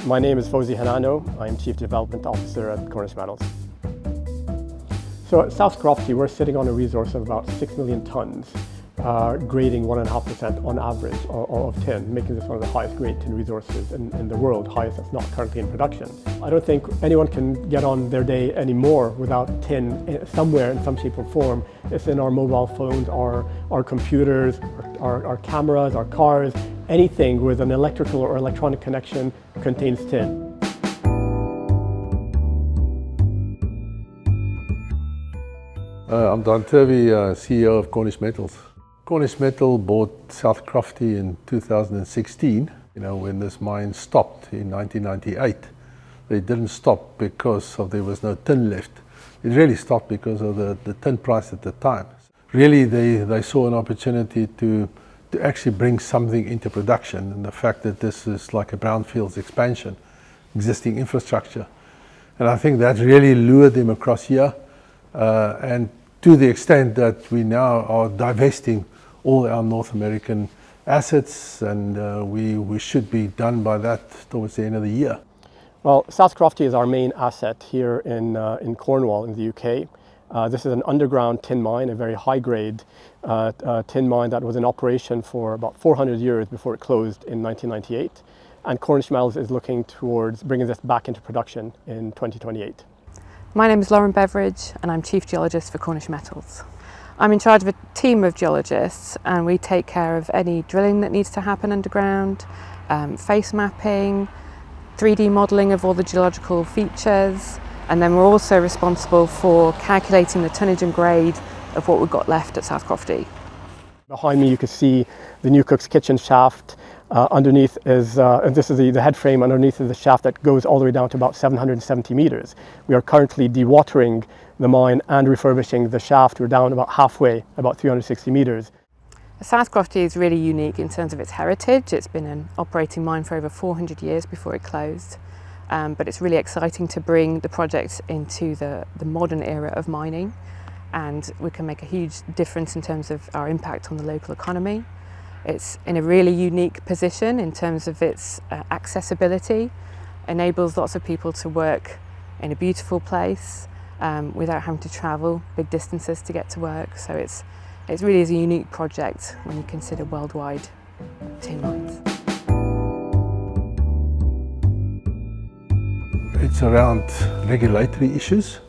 My name is Fawzi Hanano. I'm Chief Development Officer at Cornish Metals. So at South Crofty, we're sitting on a resource of about 6 million tons, grading 1.5% on average of tin, making this one of the highest grade tin resources in the world, highest that's not currently in production. I don't think anyone can get on their day anymore without tin somewhere in some shape or form. It's in our mobile phones, our computers, our cameras, our cars. Anything with an electrical or electronic connection contains tin. I'm Don Turvey, CEO of Cornish Metals. Cornish Metal bought South Crofty in 2016, when this mine stopped in 1998. They didn't stop because there was no tin left. It really stopped because of the tin price at the time. Really, they saw an opportunity to actually bring something into production, and the fact that this is like a brownfields expansion, existing infrastructure. And I think that really lured them across here, and to the extent that we now are divesting all our North American assets, and we should be done by that towards the end of the year. Well, South Crofty is our main asset here in Cornwall in the UK. This is an underground tin mine, a very high-grade tin mine that was in operation for about 400 years before it closed in 1998. And Cornish Metals is looking towards bringing this back into production in 2028. My name is Lauren Beveridge and I'm Chief Geologist for Cornish Metals. I'm in charge of a team of geologists, and we take care of any drilling that needs to happen underground, face mapping, 3D modelling of all the geological features, and then we're also responsible for calculating the tonnage and grade of what we've got left at South Crofty. Behind me you can see the new cook's kitchen shaft. Underneath is, and this is the head frame, underneath is the shaft that goes all the way down to about 770 meters. We are currently dewatering the mine and refurbishing the shaft. We're down about halfway, about 360 meters. South Crofty is really unique in terms of its heritage. It's been an operating mine for over 400 years before it closed. But it's really exciting to bring the project into the modern era of mining, and we can make a huge difference in terms of our impact on the local economy. It's in a really unique position in terms of its accessibility, enables lots of people to work in a beautiful place without having to travel big distances to get to work. So it really is a unique project when you consider worldwide tin mines. It's around regulatory issues.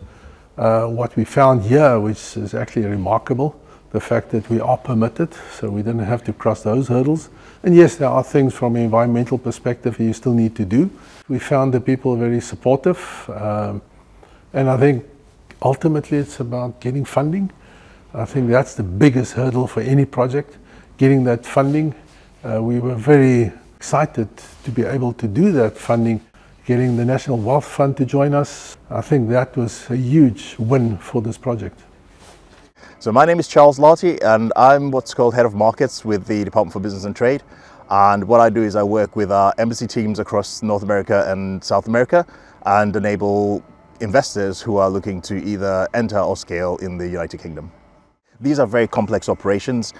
What we found here, which is actually remarkable, the fact that we are permitted, so we didn't have to cross those hurdles. And yes, there are things from an environmental perspective you still need to do. We found the people very supportive, and I think ultimately it's about getting funding. I think that's the biggest hurdle for any project, getting that funding. We were very excited to be able to do that funding. Getting the National Wealth Fund to join us, I think that was a huge win for this project. So my name is Charles Larty, and I'm what's called Head of Markets with the Department for Business and Trade. And what I do is I work with our embassy teams across North America and South America and enable investors who are looking to either enter or scale in the United Kingdom. These are very complex operations,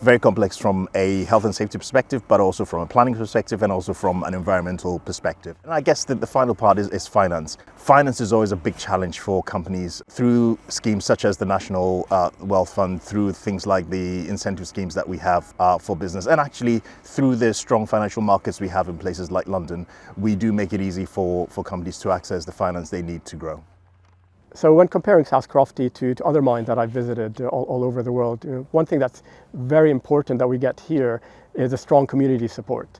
very complex from a health and safety perspective, but also from a planning perspective and also from an environmental perspective. And I guess that the final part is finance. Finance is always a big challenge for companies through schemes such as the National Wealth Fund, through things like the incentive schemes that we have for business, and actually through the strong financial markets we have in places like London. We do make it easy for companies to access the finance they need to grow. So when comparing South Crofty to other mines that I've visited all over the world, one thing that's very important that we get here is a strong community support.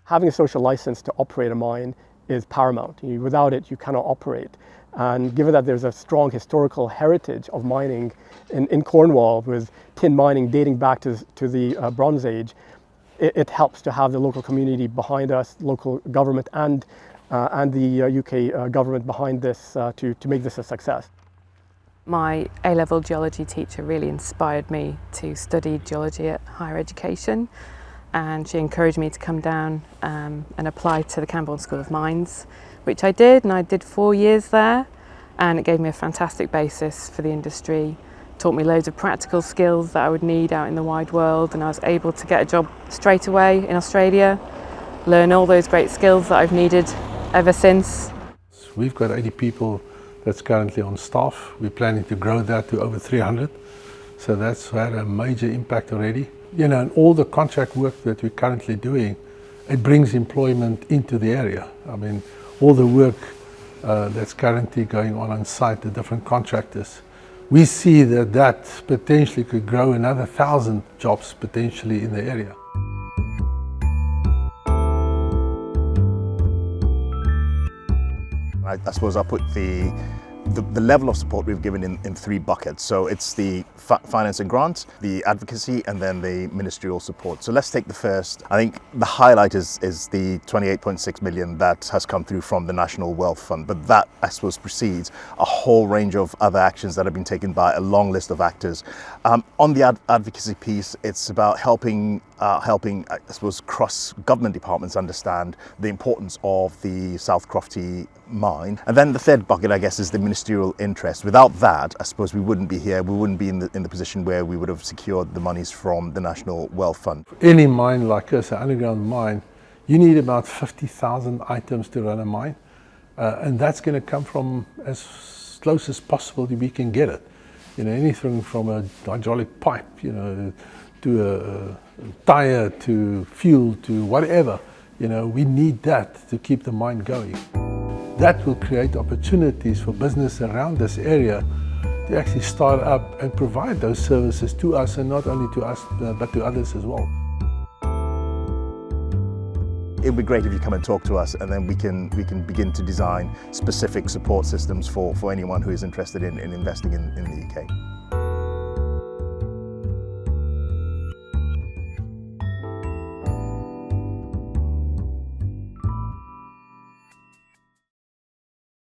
Having a social license to operate a mine is paramount. Without it, you cannot operate. And given that there's a strong historical heritage of mining in Cornwall, with tin mining dating back to the Bronze Age, it helps to have the local community behind us, local government and the UK government behind this to make this a success. My A-level geology teacher really inspired me to study geology at higher education, and she encouraged me to come down and apply to the Camborne School of Mines, which I did, and I did 4 years there, and it gave me a fantastic basis for the industry, taught me loads of practical skills that I would need out in the wide world, and I was able to get a job straight away in Australia learn all those great skills that I've needed ever since. We've got 80 people that's currently on staff. We're planning to grow that to over 300. So that's had a major impact already. You know, and all the contract work that we're currently doing, it brings employment into the area. I mean, all the work that's currently going on site, the different contractors, we see that that potentially could grow another 1,000 jobs potentially in the area. I suppose I'll put the level of support we've given in three buckets. So it's the finance and grants, the advocacy, and then the ministerial support. So let's take the first. I think the highlight is the 28.6 million that has come through from the National Wealth Fund. But that, I suppose, precedes a whole range of other actions that have been taken by a long list of actors. On the advocacy piece, it's about helping, I suppose, cross-government departments understand the importance of the South Crofty mine. And then the third bucket, I guess, is the ministerial interest. Without that, I suppose we wouldn't be here. We wouldn't be in the position where we would have secured the monies from the National Wealth Fund. Any mine like this, an underground mine, you need about 50,000 items to run a mine. And that's going to come from as close as possible we can get it. You know, anything from a hydraulic pipe, you know, to a tire, to fuel, to whatever. You know, we need that to keep the mine going. That will create opportunities for business around this area to actually start up and provide those services to us, and not only to us, but to others as well. It would be great if you come and talk to us, and then we can begin to design specific support systems for anyone who is interested in investing in the UK.